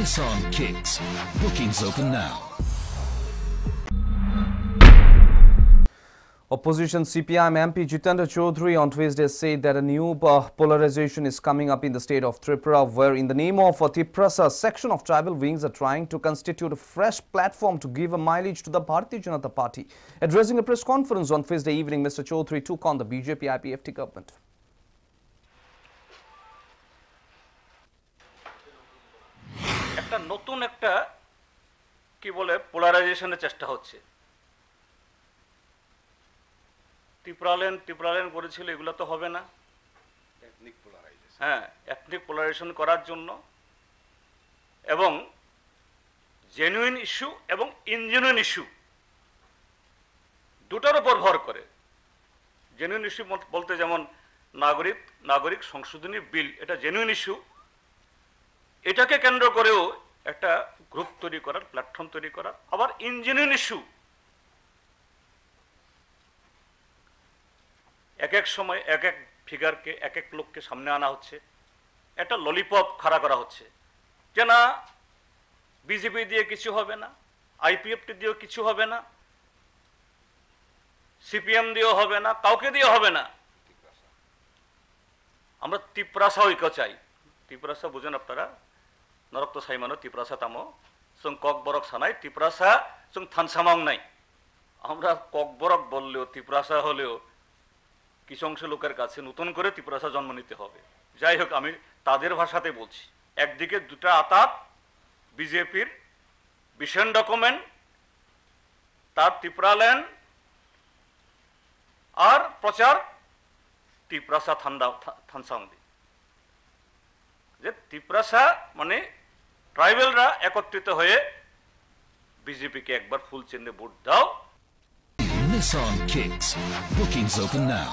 Nissan Kicks. Bookings open now. Opposition CPIM MP Jitendra Chaudhary on Tuesday said that a new polarization is coming up in the state of Tripura, where in the name of Tiprasa, a section of tribal wings are trying to constitute a fresh platform to give a mileage to the Bharatiya Janata Party. Addressing a press conference on Tuesday evening, Mr. Chaudhary took on the BJP IPFT government. একটা নতুন একটা কি বলে পোলারাইজেশনের চেষ্টা হচ্ছে। ত্রিপুরালেন করেছিল, এগুলো তো হবে না। হ্যাঁ, এথনিক পোলারাইজেশন করার জন্য এবং জেনুইন ইস্যু এবং ইনজেনুইন ইস্যু দুটার উপর ভর করে। জেনুইন ইস্যু বলতে যেমন নাগরিক সংশোধনী বিল, এটা জেনুইন ইস্যু, এটাকে কেন্দ্র করেও একটা গ্রুপ তৈরি করার, প্ল্যাটফর্ম তৈরি করার। আবার ইনজেনুইন ইস্যু এক এক সময় এক এক ফিগারকে, এক এক লোককে সামনে আনা হচ্ছে, একটা ললিপপ খাড়া করা হচ্ছে যে না বিজেপি দিয়ে কিছু হবে না, আইপিএফটি দিয়েও কিছু হবে না, সিপিএম দিয়েও হবে না, কাউকে দিয়ে হবে না। আমরা ত্রিপ্রাসা ঐক্য চাই। ত্রিপ্রাসা বুঝেন আপনারা, নরক্ত সাইমানো ত্রিপ্রাসা তামো সং ককবরক সানাই ত্রিপ্রাসা সং থানসামাং নাই। আমরা ককবরক বললেও ত্রিপ্রাসা হলেও কিছু অংশ লোকের কাছে নতুন করে ত্রিপ্রাসা জন্ম নিতে হবে। যাই হোক, আমি তাদের ভাষাতে বলছি। একদিকে দুটা আতাত, বিজেপির ভিশন ডকুমেন্ট, তার ত্রিপুরাল্যান্ড আর প্রচার ত্রিপ্রাসা থানসাংদি, যে ত্রিপ্রাসা মানে ট্রাইবেলরা একত্রিত হয়ে বিজেপিকে একবার ফুল চিহ্নে ভোট দাও। Nissan Kicks. Bookings open now.